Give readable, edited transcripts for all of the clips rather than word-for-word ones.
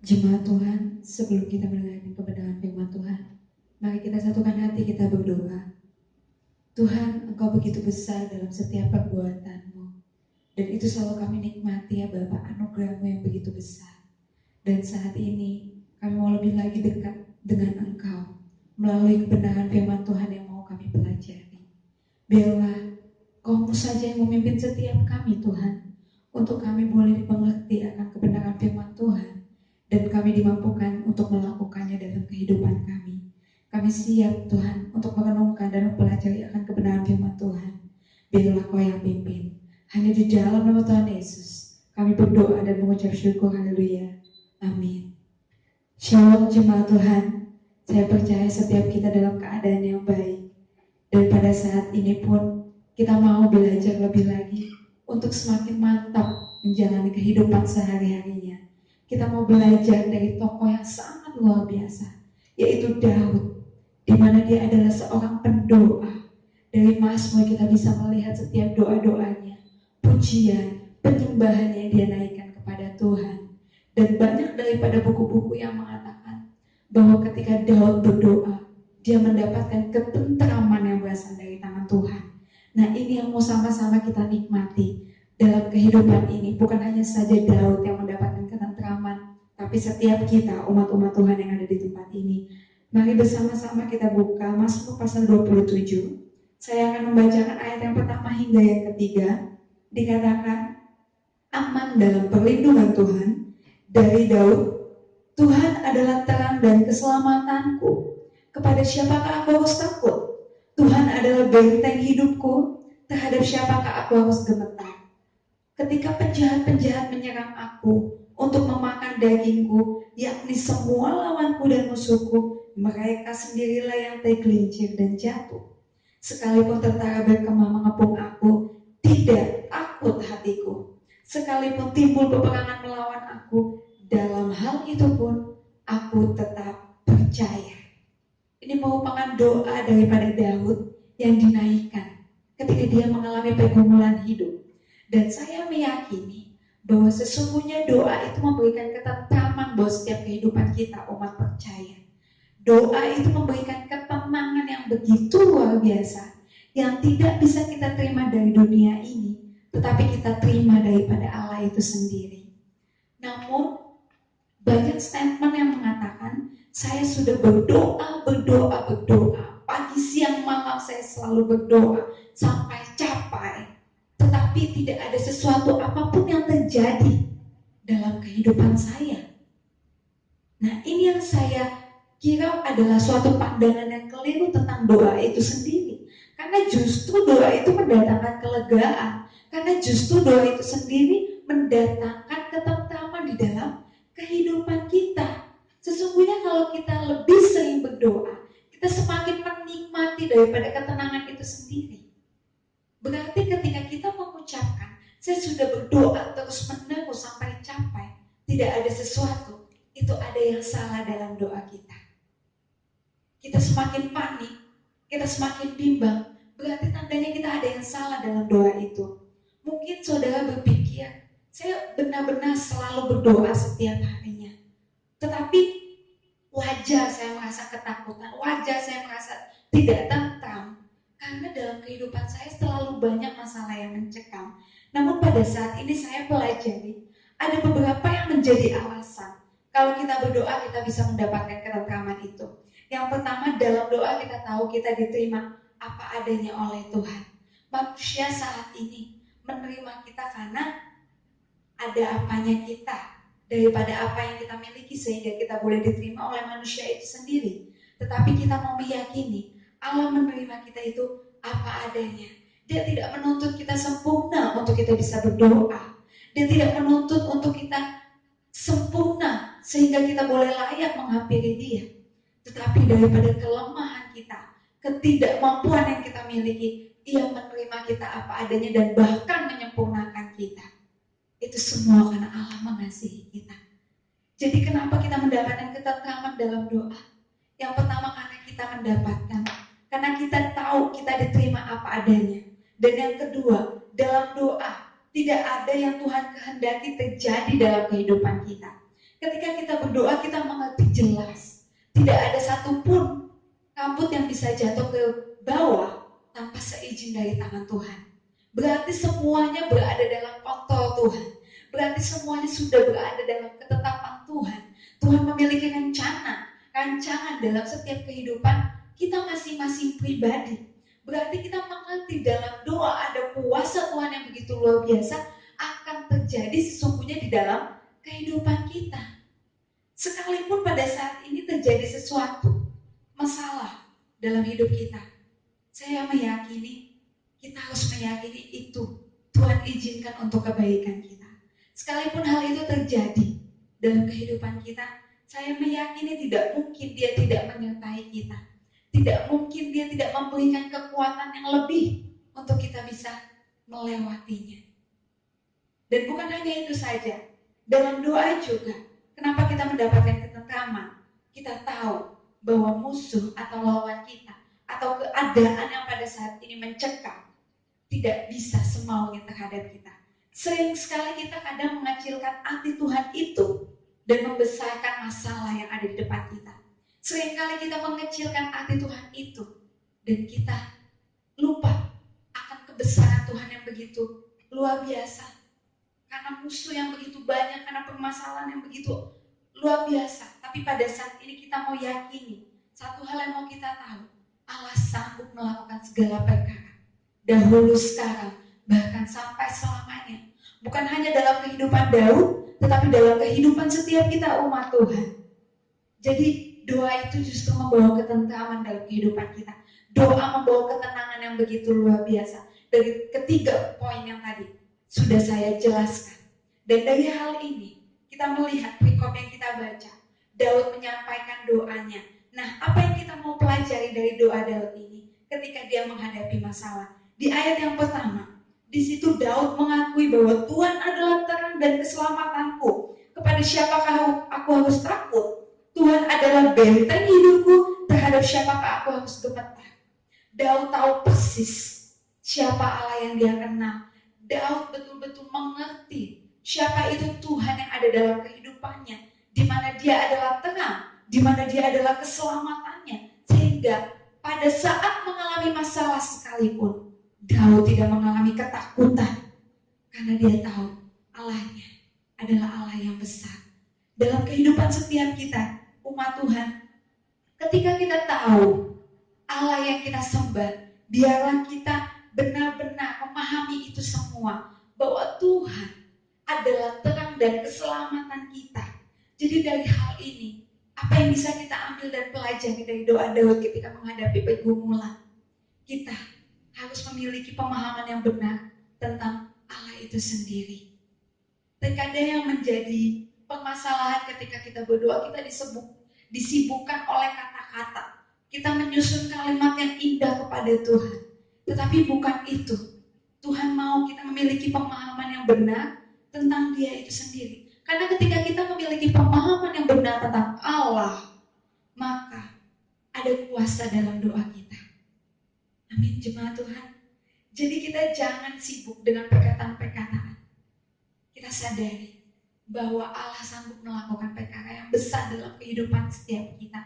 Jemaat Tuhan, sebelum kita mendengarkan kebenaran firman Tuhan, mari kita satukan hati kita berdoa. Tuhan, Engkau begitu besar dalam setiap perbuatan-Mu, dan itu selalu kami nikmati ya Bapa, anugerah-Mu yang begitu besar. Dan saat ini kami mau lebih lagi dekat dengan Engkau melalui kebenaran firman Tuhan yang mau kami pelajari. Biarlah Engkau saja yang memimpin setiap kami Tuhan, untuk kami boleh dimengerti akan kebenaran firman Tuhan, dan kami dimampukan untuk melakukannya dalam kehidupan kami. Kami siap Tuhan untuk merenungkan dan mempelajari akan kebenaran firman Tuhan. Biarlah Kau yang pimpin. Hanya di dalam nama Tuhan Yesus kami berdoa dan mengucap syukur. Haleluya. Amin. Shalom jemaat Tuhan. Saya percaya setiap kita dalam keadaan yang baik. Dan pada saat ini pun kita mau belajar lebih lagi untuk semakin mantap menjalani kehidupan sehari-harinya. Kita mau belajar dari tokoh yang sangat luar biasa, yaitu Daud, di mana dia adalah seorang pendoa. Dari Mazmur kita bisa melihat setiap doa-doanya, pujian, penyembahan yang dia naikkan kepada Tuhan. Dan banyak daripada buku-buku yang mengatakan bahwa ketika Daud berdoa, dia mendapatkan ketentraman yang berasal dari tangan Tuhan. Nah, ini yang mau sama-sama kita nikmati dalam kehidupan ini. Bukan hanya saja Daud yang mendapatkan ketentraman, tapi setiap kita, umat-umat Tuhan yang ada di tempat ini. Mari bersama-sama kita buka Mazmur pasal 27. Saya akan membacakan ayat yang pertama hingga yang ketiga. Dikatakan, aman dalam perlindungan Tuhan. Dari Daud, Tuhan adalah terang dan keselamatanku. Kepada siapakah aku harus takut? Tuhan adalah benteng hidupku. Terhadap siapakah aku harus gemetar? Ketika penjahat-penjahat menyerang aku untuk memakan dagingku, yakni semua lawanku dan musuhku, mereka sendirilah yang tergelincir dan jatuh. Sekalipun tentara berkemah mengepung aku, tidak takut hatiku. Sekalipun timbul peperangan melawan aku, dalam hal itu pun aku tetap percaya. Ini merupakan doa daripada Daud yang dinaikkan ketika dia mengalami pergumulan hidup. Dan saya meyakini bahwa sesungguhnya doa itu memberikan ketentraman buat setiap kehidupan kita umat percaya. Doa itu memberikan ketenangan yang begitu luar biasa, yang tidak bisa kita terima dari dunia ini, tetapi kita terima daripada Allah itu sendiri. Namun banyak statement yang mengatakan, saya sudah berdoa, pagi siang malam saya selalu berdoa sampai capai, tetapi tidak ada sesuatu apapun yang terjadi dalam kehidupan saya. Nah, ini yang saya kira adalah suatu pandangan yang keliru tentang doa itu sendiri. Karena justru doa itu mendatangkan kelegaan. Karena justru doa itu sendiri mendatangkan ketentraman di dalam kehidupan kita. Sesungguhnya kalau kita lebih sering berdoa, kita semakin menikmati daripada ketenangan itu sendiri. Berarti ketika kita mengucapkan, saya sudah berdoa terus-menerus sampai capai, tidak ada sesuatu, itu ada yang salah dalam doa kita. Kita semakin panik, kita semakin bimbang, berarti tandanya kita ada yang salah dalam doa itu. Mungkin saudara berpikir, saya benar-benar selalu berdoa setiap harinya, tetapi wajar saya merasa ketakutan, wajar saya merasa tidak tentram, karena dalam kehidupan saya selalu banyak masalah yang mencekam. Namun pada saat ini saya pelajari, ada beberapa yang menjadi alasan kalau kita berdoa kita bisa mendapatkan ketentraman itu. Yang pertama, dalam doa kita tahu kita diterima apa adanya oleh Tuhan. Manusia saat ini menerima kita karena ada apanya kita, daripada apa yang kita miliki sehingga kita boleh diterima oleh manusia itu sendiri. Tetapi kita mau meyakini Allah menerima kita itu apa adanya. Dia tidak menuntut kita sempurna untuk kita bisa berdoa. Dia tidak menuntut untuk kita sempurna sehingga kita boleh layak menghampiri Dia. Tetapi daripada kelemahan kita, ketidakmampuan yang kita miliki, Ia menerima kita apa adanya dan bahkan menyempurnakan kita. Itu semua karena Allah mengasihi kita. Jadi kenapa kita mendapatkan ketentraman dalam doa? Yang pertama karena kita mendapatkan, karena kita tahu kita diterima apa adanya. Dan yang kedua, dalam doa tidak ada yang Tuhan kehendaki terjadi dalam kehidupan kita. Ketika kita berdoa, kita mengerti jelas. Tidak ada satupun rambut yang bisa jatuh ke bawah tanpa seizin dari tangan Tuhan. Berarti semuanya berada dalam kontrol Tuhan. Berarti semuanya sudah berada dalam ketetapan Tuhan. Tuhan memiliki rancangan dalam setiap kehidupan kita masing-masing pribadi. Berarti kita mengerti dalam doa ada kuasa Tuhan yang begitu luar biasa akan terjadi sesungguhnya di dalam kehidupan kita. Sekalipun pada saat ini terjadi sesuatu masalah dalam hidup kita, saya meyakini kita harus meyakini itu Tuhan izinkan untuk kebaikan kita. Sekalipun hal itu terjadi dalam kehidupan kita, saya meyakini tidak mungkin Dia tidak menyertai kita. Tidak mungkin Dia tidak memberikan kekuatan yang lebih untuk kita bisa melewatinya. Dan bukan hanya itu saja, dalam doa juga, kenapa kita mendapatkan ketentraman? Kita tahu bahwa musuh atau lawan kita atau keadaan yang pada saat ini mencekam tidak bisa semaunya terhadap kita. Sering sekali kita kadang mengecilkan arti Tuhan itu dan membesarkan masalah yang ada di depan kita. Sering kali kita mengecilkan arti Tuhan itu dan kita lupa akan kebesaran Tuhan yang begitu luar biasa. Karena musuh yang begitu banyak, karena permasalahan yang begitu luar biasa. Tapi pada saat ini kita mau yakini, satu hal yang mau kita tahu, Allah sanggup melakukan segala perkara. Dahulu, sekarang, bahkan sampai selamanya. Bukan hanya dalam kehidupan Daud, tetapi dalam kehidupan setiap kita umat Tuhan. Jadi doa itu justru membawa ketentraman dalam kehidupan kita. Doa membawa ketenangan yang begitu luar biasa. Dari ketiga poin yang tadi sudah saya jelaskan. Dan dari hal ini kita melihat perikop yang kita baca. Daud menyampaikan doanya. Nah, apa yang kita mau pelajari dari doa Daud ini ketika dia menghadapi masalah? Di ayat yang pertama, di situ Daud mengakui bahwa Tuhan adalah terang dan keselamatanku. Kepada siapakah aku harus takut? Tuhan adalah benteng hidupku, terhadap siapakah aku harus gemetar. Daud tahu persis siapa Allah yang dia kenal. Daud betul-betul mengerti siapa itu Tuhan yang ada dalam kehidupannya, di mana dia adalah terang, di mana dia adalah keselamatannya. Sehingga pada saat mengalami masalah sekalipun, Daud tidak mengalami ketakutan karena dia tahu Allahnya adalah Allah yang besar. Dalam kehidupan setiap kita, umat Tuhan, ketika kita tahu Allah yang kita sembah, biarlah kita benar-benar memahami itu semua, bahwa Tuhan adalah terang dan keselamatan kita. Jadi dari hal ini, apa yang bisa kita ambil dan pelajari dari doa Daud ketika menghadapi pergumulan? Kita harus memiliki pemahaman yang benar tentang Allah itu sendiri. Terkadang yang menjadi permasalahan ketika kita berdoa, kita disibukkan oleh kata-kata. Kita menyusun kalimat yang indah kepada Tuhan. Tetapi bukan itu. Tuhan mau kita memiliki pemahaman yang benar tentang Dia itu sendiri. Karena ketika kita memiliki pemahaman yang benar tentang Allah, maka ada kuasa dalam doa kita. Amin, jemaat Tuhan. Jadi kita jangan sibuk dengan perkataan-perkataan. Kita sadari bahwa Allah sanggup melakukan perkara yang besar dalam kehidupan setiap kita.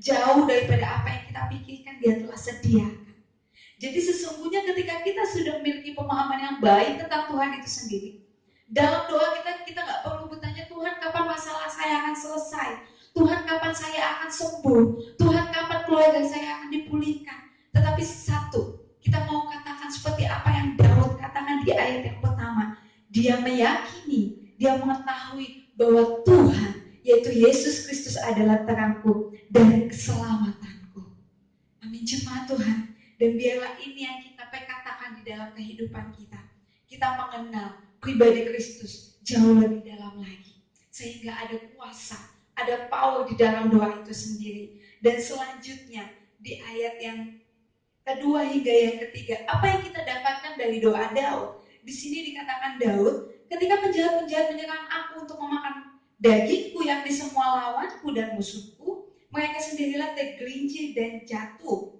Jauh daripada apa yang kita pikirkan, Dia telah sediakan. Jadi sesungguhnya ketika kita sudah memiliki pemahaman yang baik tentang Tuhan itu sendiri, dalam doa kita nggak perlu bertanya, Tuhan kapan masalah saya akan selesai? Tuhan kapan saya akan sembuh? Tuhan kapan keluarga saya akan dipulihkan? Tetapi satu, kita mau katakan seperti apa yang Daud katakan di ayat yang pertama. Dia meyakini, dia mengetahui bahwa Tuhan, yaitu Yesus Kristus adalah terangku dan keselamatanku. Amin, jemaat Tuhan. Dan biarlah ini yang kita katakan di dalam kehidupan kita. Kita mengenal pribadi Kristus jauh lebih dalam lagi. Sehingga ada kuasa, ada power di dalam doa itu sendiri. Dan selanjutnya di ayat yang kedua hingga yang ketiga, apa yang kita dapatkan dari doa Daud? Di sini dikatakan Daud, ketika penjahat-penjahat menyerang aku untuk memakan dagingku, yakni semua lawanku dan musuhku, mereka sendirilah tergelincir dan jatuh.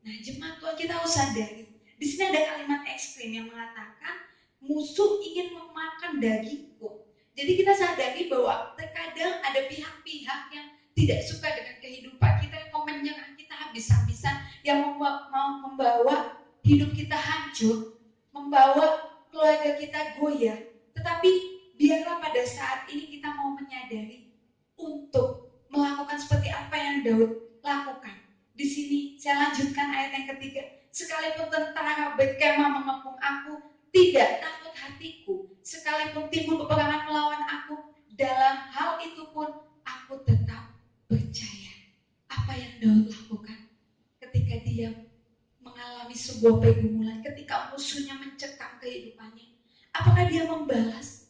Nah, jemaat Tuhan, kita harus sadari. Di sini ada kalimat ekstrim yang mengatakan musuh ingin memakan dagingku. Jadi kita sadari bahwa terkadang ada pihak-pihak yang tidak suka dengan kehidupan kita, yang mau menyerang kita habis-habisan, yang mau membawa hidup kita hancur, membawa keluarga kita goyah. Tetapi biarlah pada saat ini kita mau menyadari untuk melakukan seperti apa yang Daud lakukan. Di sini saya lanjutkan ayat yang ketiga. Sekalipun tentara berkemah mengepung aku, tidak takut hatiku. Sekalipun timbul peperangan melawan aku, dalam hal itu pun aku tetap percaya. Apa yang Daud lakukan ketika dia mengalami sebuah pergumulan, ketika musuhnya mencekam kehidupannya? Apakah dia membalas?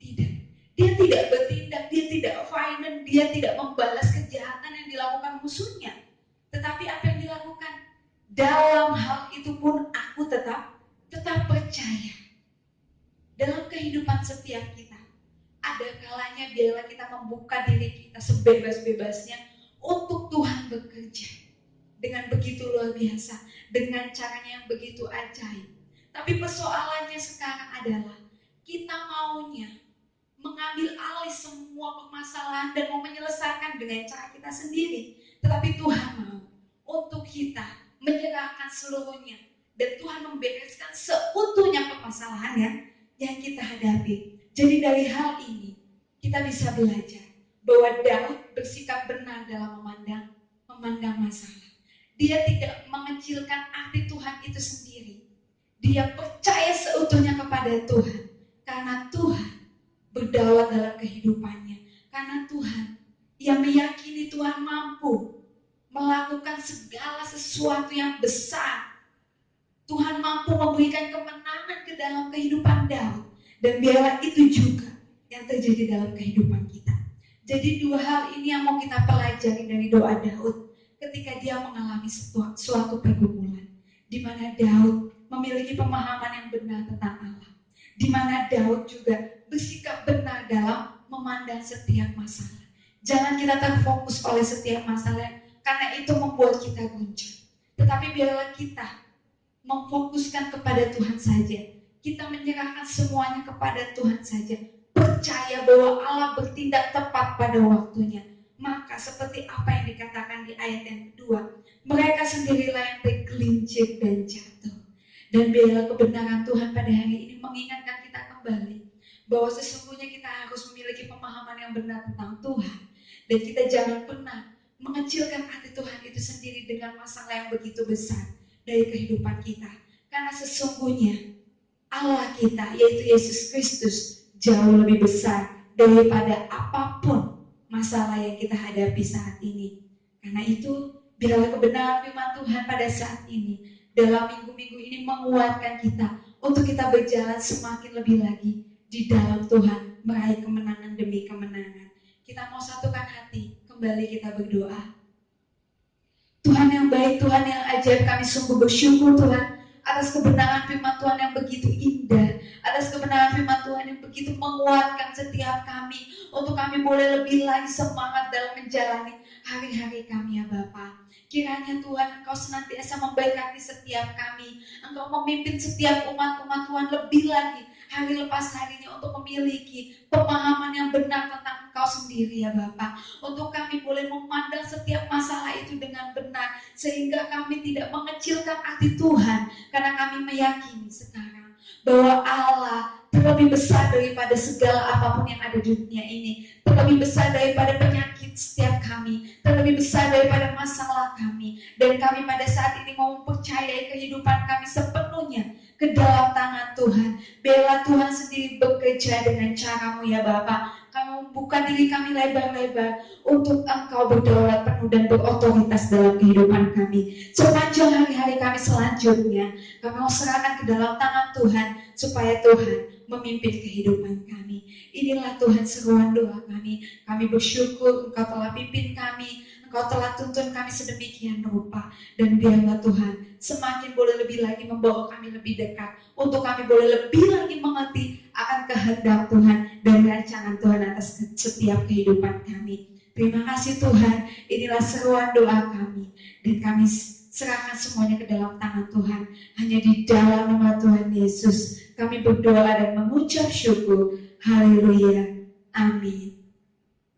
Tidak. Dia tidak bertindak, dia tidak violent, dia tidak membalas kejahatan yang dilakukan musuhnya. Tetapi apa yang dilakukan? Dalam hal itu pun aku tetap percaya. Dalam kehidupan setiap kita, ada kalanya biarlah kita membuka diri kita sebebas-bebasnya untuk Tuhan bekerja dengan begitu luar biasa, dengan caranya yang begitu ajaib. Tapi persoalannya sekarang adalah kita maunya mengambil alih semua permasalahan dan mau menyelesaikan dengan cara kita sendiri. Tetapi Tuhan mau untuk kita menyerahkan seluruhnya dan Tuhan membereskan seutuhnya permasalahan yang kita hadapi. Jadi dari hal ini kita bisa belajar bahwa Daud bersikap benar dalam memandang masalah. Dia tidak mengecilkan arti Tuhan itu sendiri. Dia percaya seutuhnya kepada Tuhan karena Tuhan berdaulat dalam kehidupannya. Karena Tuhan, ia meyakini Tuhan mampu melakukan segala sesuatu yang besar. Tuhan mampu memberikan kemenangan ke dalam kehidupan Daud. Dan biarlah itu juga yang terjadi dalam kehidupan kita. Jadi dua hal ini yang mau kita pelajari dari doa Daud ketika dia mengalami suatu pergumulan. Di mana Daud memiliki pemahaman yang benar tentang Allah. Di mana Daud juga bersikap benar dalam memandang setiap masalah. Jangan kita terfokus oleh setiap masalah karena itu membuat kita goncang. Tetapi biarlah kita memfokuskan kepada Tuhan saja. Kita menyerahkan semuanya kepada Tuhan saja. Percaya bahwa Allah bertindak tepat pada waktunya. Maka seperti apa yang dikatakan di ayat yang kedua, mereka sendirilah yang tergelincir dan jatuh. Dan biarlah kebenaran Tuhan pada hari ini mengingatkan kita kembali bahwa sesungguhnya kita harus memiliki pemahaman yang benar tentang Tuhan. Dan kita jangan pernah mengecilkan hati Tuhan itu sendiri dengan masalah yang begitu besar dari kehidupan kita. Karena sesungguhnya Allah kita, yaitu Yesus Kristus, jauh lebih besar daripada apapun masalah yang kita hadapi saat ini. Karena itu, biarlah kebenaran firman Tuhan pada saat ini, dalam minggu-minggu ini menguatkan kita, untuk kita berjalan semakin lebih lagi di dalam Tuhan, meraih kemenangan demi kemenangan. Kita mau satukan hati, kembali kita berdoa. Tuhan yang baik, Tuhan yang ajaib, kami sungguh bersyukur Tuhan atas kebenaran firman Tuhan yang begitu indah, atas kebenaran firman Tuhan yang begitu menguatkan setiap kami, untuk kami boleh lebih lagi semangat dalam menjalani hari-hari kami ya Bapa. Kiranya Tuhan Engkau senantiasa memberkati setiap kami, Engkau memimpin setiap umat-umat Tuhan lebih lagi hari lepas harinya untuk memiliki pemahaman yang benar tentang Engkau sendiri ya Bapa. Untuk kami boleh memandang setiap masalah itu dengan benar, sehingga kami tidak mengecilkan arti Tuhan, karena kami meyakini sekarang bahwa Allah terlebih besar daripada segala apapun yang ada di dunia ini, terlebih besar daripada penyakit setiap kami, terlebih besar daripada masalah kami. Dan kami pada saat ini mau mempercayai kehidupan kami sepenuhnya ke dalam tangan Tuhan. Biarlah Tuhan sendiri bekerja dengan cara-Mu ya Bapa. Kami membuka diri kami lebar-lebar untuk Engkau berdaulat penuh dan berotoritas dalam kehidupan kami. Sepanjang hari-hari kami selanjutnya, kami mau serahkan ke dalam tangan Tuhan, supaya Tuhan memimpin kehidupan kami. Inilah Tuhan seruan doa kami. Kami bersyukur Engkau telah pimpin kami, Engkau telah tuntun kami sedemikian rupa. Dan biarlah Tuhan semakin boleh lebih lagi membawa kami lebih dekat, untuk kami boleh lebih lagi mengerti akan kehendak Tuhan dan rancangan Tuhan atas setiap kehidupan kami. Terima kasih Tuhan, inilah seruan doa kami, dan kami serahkan semuanya ke dalam tangan Tuhan. Hanya di dalam nama Tuhan Yesus kami berdoa dan mengucap syukur. Haleluya. Amin.